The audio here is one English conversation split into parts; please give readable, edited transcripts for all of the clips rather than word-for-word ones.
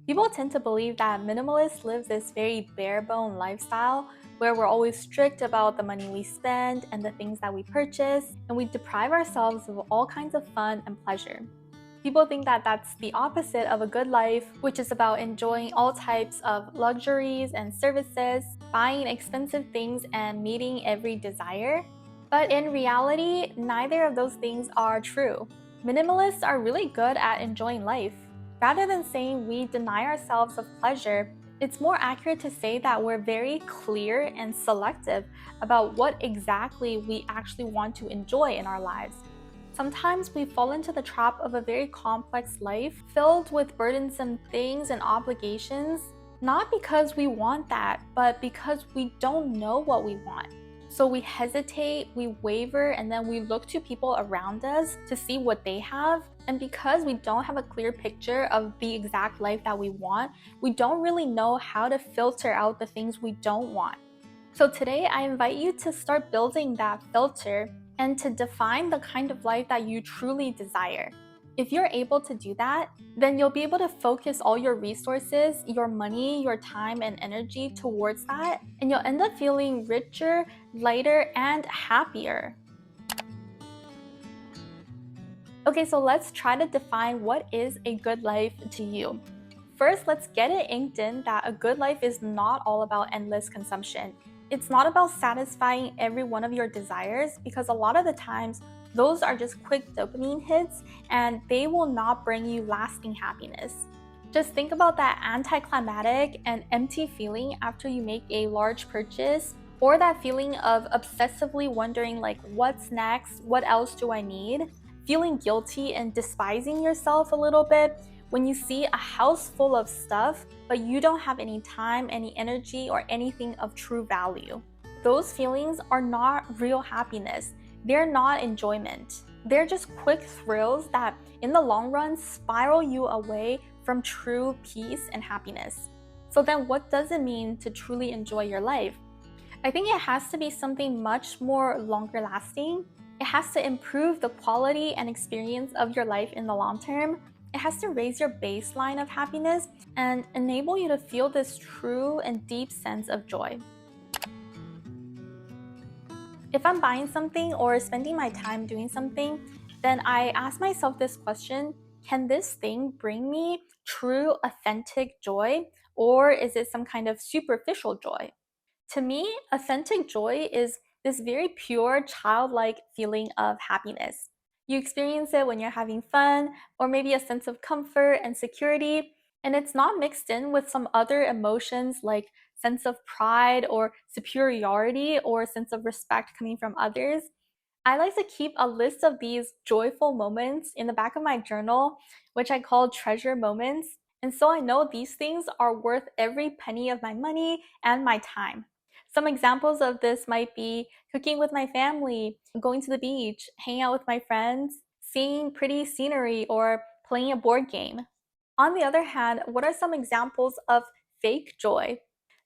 People tend to believe that minimalists live this very bare-bone lifestyle where we're always strict about the money we spend and the things that we purchase, and we deprive ourselves of all kinds of fun and pleasure. People think that that's the opposite of a good life, which is about enjoying all types of luxuries and services, buying expensive things, and meeting every desire. But in reality, neither of those things are true. Minimalists are really good at enjoying life. Rather than saying we deny ourselves of pleasure, it's more accurate to say that we're very clear and selective about what exactly we actually want to enjoy in our lives. Sometimes we fall into the trap of a very complex life filled with burdensome things and obligations, not because we want that, but because we don't know what we want. So we hesitate, we waver, and then we look to people around us to see what they have. And because we don't have a clear picture of the exact life that we want, we don't really know how to filter out the things we don't want. So today, I invite you to start building that filter and to define the kind of life that you truly desire. If you're able to do that, then you'll be able to focus all your resources, your money, your time, and energy towards that, and you'll end up feeling richer, lighter, and happier. Okay, so let's try to define what is a good life to you. First, let's get it inked in that a good life is not all about endless consumption. It's not about satisfying every one of your desires, because a lot of the times those are just quick dopamine hits and they will not bring you lasting happiness. Just think about that anticlimactic and empty feeling after you make a large purchase, or that feeling of obsessively wondering like what's next, what else do I need? Feeling guilty and despising yourself a little bit when you see a house full of stuff, but you don't have any time, any energy, or anything of true value. Those feelings are not real happiness. They're not enjoyment. They're just quick thrills that, in the long run, spiral you away from true peace and happiness. So then what does it mean to truly enjoy your life? I think it has to be something much more longer lasting. It has to improve the quality and experience of your life in the long term. It has to raise your baseline of happiness and enable you to feel this true and deep sense of joy. If I'm buying something or spending my time doing something, then I ask myself this question: can this thing bring me true, authentic joy, or is it some kind of superficial joy? To me, authentic joy is this very pure, childlike feeling of happiness. You experience it when you're having fun, or maybe a sense of comfort and security, and it's not mixed in with some other emotions like sense of pride or superiority or a sense of respect coming from others. I like to keep a list of these joyful moments in the back of my journal, which I call treasure moments. And so I know these things are worth every penny of my money and my time. Some examples of this might be cooking with my family, going to the beach, hanging out with my friends, seeing pretty scenery, or playing a board game. On the other hand, what are some examples of fake joy?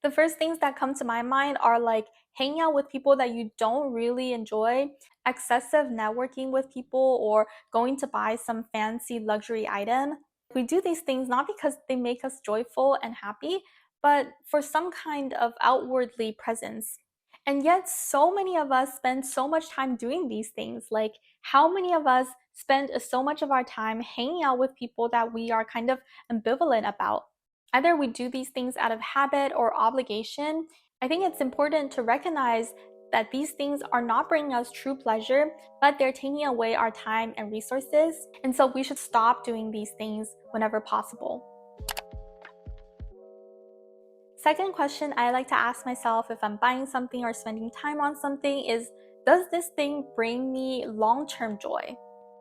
The first things that come to my mind are like hanging out with people that you don't really enjoy, excessive networking with people, or going to buy some fancy luxury item. We do these things not because they make us joyful and happy, but for some kind of outwardly presence. And yet, so many of us spend so much time doing these things. Like, how many of us spend so much of our time hanging out with people that we are kind of ambivalent about? Either we do these things out of habit or obligation. I think it's important to recognize that these things are not bringing us true pleasure, but they're taking away our time and resources. And so we should stop doing these things whenever possible. Second question I like to ask myself if I'm buying something or spending time on something is, does this thing bring me long-term joy?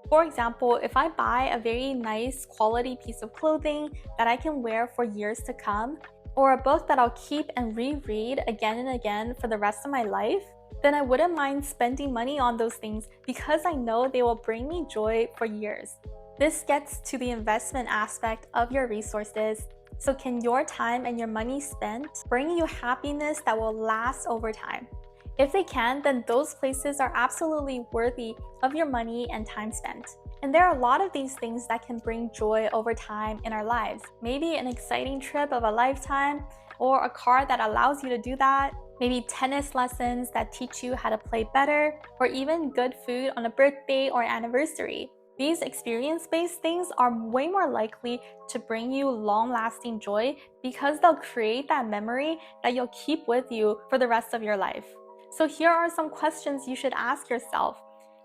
For example, if I buy a very nice quality piece of clothing that I can wear for years to come, or a book that I'll keep and reread again and again for the rest of my life, then I wouldn't mind spending money on those things because I know they will bring me joy for years. This gets to the investment aspect of your resources. So can your time and your money spent bring you happiness that will last over time? If they can, then those places are absolutely worthy of your money and time spent. And there are a lot of these things that can bring joy over time in our lives. Maybe an exciting trip of a lifetime, or a car that allows you to do that. Maybe tennis lessons that teach you how to play better, or even good food on a birthday or anniversary. These experience-based things are way more likely to bring you long-lasting joy because they'll create that memory that you'll keep with you for the rest of your life. So here are some questions you should ask yourself.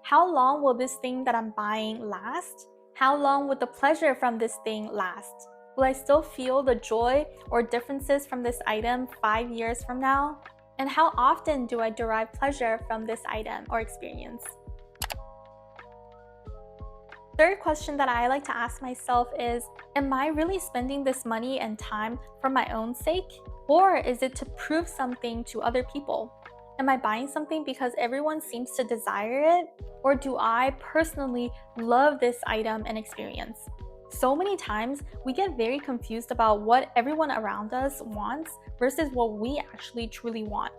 How long will this thing that I'm buying last? How long would the pleasure from this thing last? Will I still feel the joy or differences from this item 5 years from now? And how often do I derive pleasure from this item or experience? Third question that I like to ask myself is, am I really spending this money and time for my own sake? Or is it to prove something to other people? Am I buying something because everyone seems to desire it? Or do I personally love this item and experience? So many times, we get very confused about what everyone around us wants versus what we actually truly want.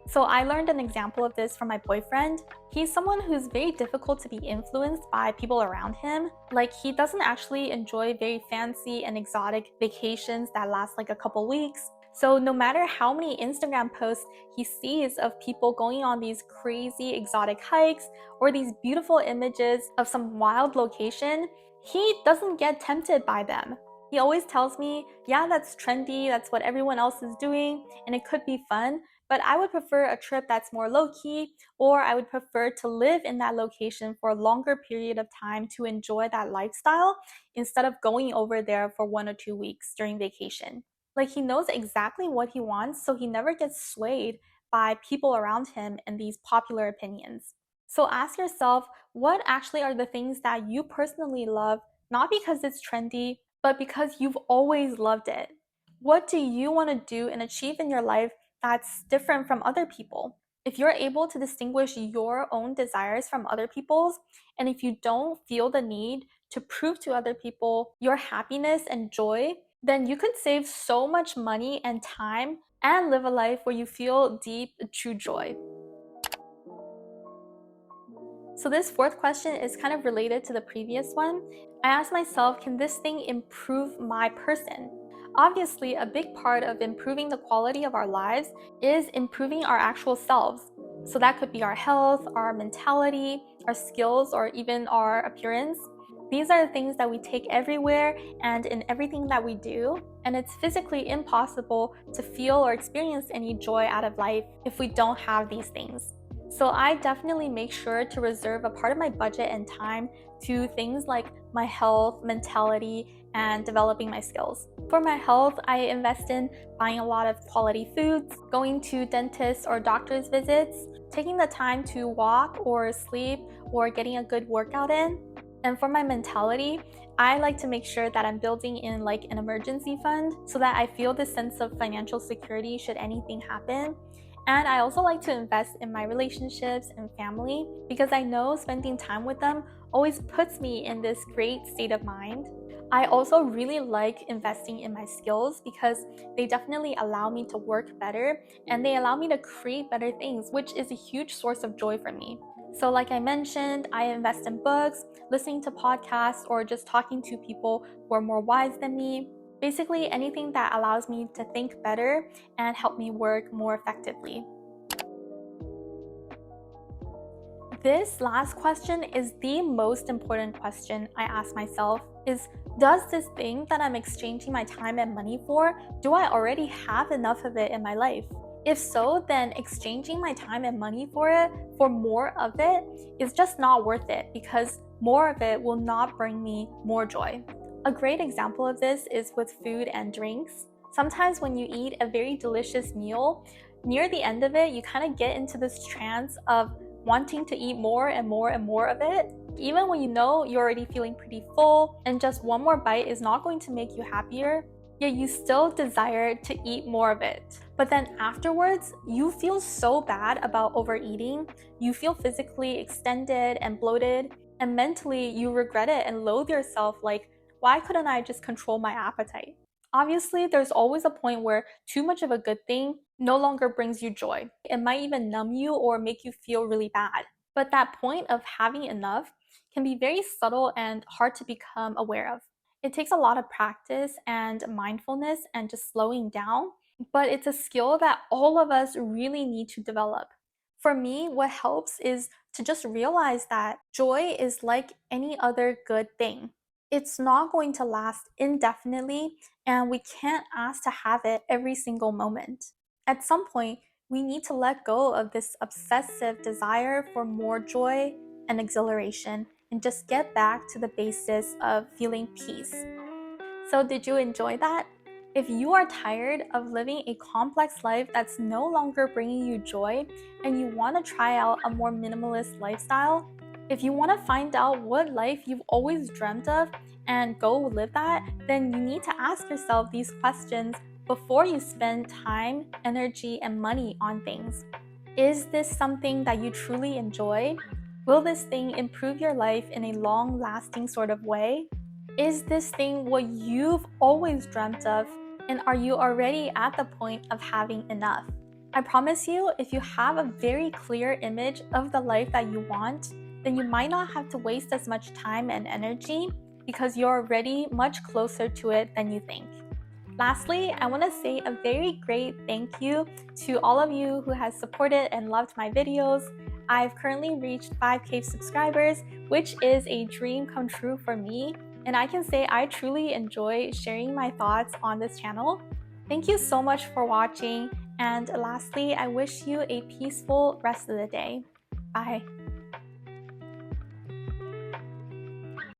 So I learned an example of this from my boyfriend. He's someone who's very difficult to be influenced by people around him. Like, he doesn't actually enjoy very fancy and exotic vacations that last like a couple weeks. So no matter how many Instagram posts he sees of people going on these crazy exotic hikes or these beautiful images of some wild location, he doesn't get tempted by them. He always tells me, yeah, that's trendy, that's what everyone else is doing, and it could be fun, but I would prefer a trip that's more low-key, or I would prefer to live in that location for a longer period of time to enjoy that lifestyle instead of going over there for 1 or 2 weeks during vacation. Like, he knows exactly what he wants, so he never gets swayed by people around him and these popular opinions. So ask yourself, what actually are the things that you personally love, not because it's trendy, but because you've always loved it? What do you want to do and achieve in your life that's different from other people? If you're able to distinguish your own desires from other people's, and if you don't feel the need to prove to other people your happiness and joy, then you could save so much money and time and live a life where you feel deep, true joy. So this fourth question is kind of related to the previous one. I asked myself, can this thing improve my person? Obviously, a big part of improving the quality of our lives is improving our actual selves. So that could be our health, our mentality, our skills, or even our appearance. These are the things that we take everywhere and in everything that we do, and it's physically impossible to feel or experience any joy out of life if we don't have these things. So I definitely make sure to reserve a part of my budget and time to things like my health, mentality, and developing my skills. For my health, I invest in buying a lot of quality foods, going to dentists or doctor's visits, taking the time to walk or sleep, or getting a good workout in. And for my mentality, I like to make sure that I'm building in like an emergency fund so that I feel this sense of financial security should anything happen. And I also like to invest in my relationships and family because I know spending time with them always puts me in this great state of mind. I also really like investing in my skills because they definitely allow me to work better and they allow me to create better things, which is a huge source of joy for me. So like I mentioned, I invest in books, listening to podcasts, or just talking to people who are more wise than me. Basically anything that allows me to think better and help me work more effectively. This last question is the most important question I ask myself is, does this thing that I'm exchanging my time and money for, do I already have enough of it in my life? If so, then exchanging my time and money for it, for more of it, is just not worth it because more of it will not bring me more joy. A great example of this is with food and drinks. Sometimes when you eat a very delicious meal, near the end of it, you kind of get into this trance of wanting to eat more and more and more of it, even when you know you're already feeling pretty full and just one more bite is not going to make you happier, yet you still desire to eat more of it. But then afterwards, you feel so bad about overeating, you feel physically extended and bloated, and mentally you regret it and loathe yourself like, why couldn't I just control my appetite? Obviously, there's always a point where too much of a good thing no longer brings you joy. It might even numb you or make you feel really bad. But that point of having enough can be very subtle and hard to become aware of. It takes a lot of practice and mindfulness and just slowing down, but it's a skill that all of us really need to develop. For me, what helps is to just realize that joy is like any other good thing. It's not going to last indefinitely, and we can't ask to have it every single moment. At some point, we need to let go of this obsessive desire for more joy and exhilaration and just get back to the basis of feeling peace. So, did you enjoy that? If you are tired of living a complex life that's no longer bringing you joy and you want to try out a more minimalist lifestyle, if you want to find out what life you've always dreamt of and go live that, then you need to ask yourself these questions before you spend time, energy, and money on things. Is this something that you truly enjoy? Will this thing improve your life in a long lasting sort of way? Is this thing what you've always dreamt of? And are you already at the point of having enough? I promise you, if you have a very clear image of the life that you want, then you might not have to waste as much time and energy because you're already much closer to it than you think. Lastly, I want to say a very great thank you to all of you who has supported and loved my videos. I've currently reached 5K subscribers, which is a dream come true for me, and I can say I truly enjoy sharing my thoughts on this channel. Thank you so much for watching, and lastly, I wish you a peaceful rest of the day. Bye.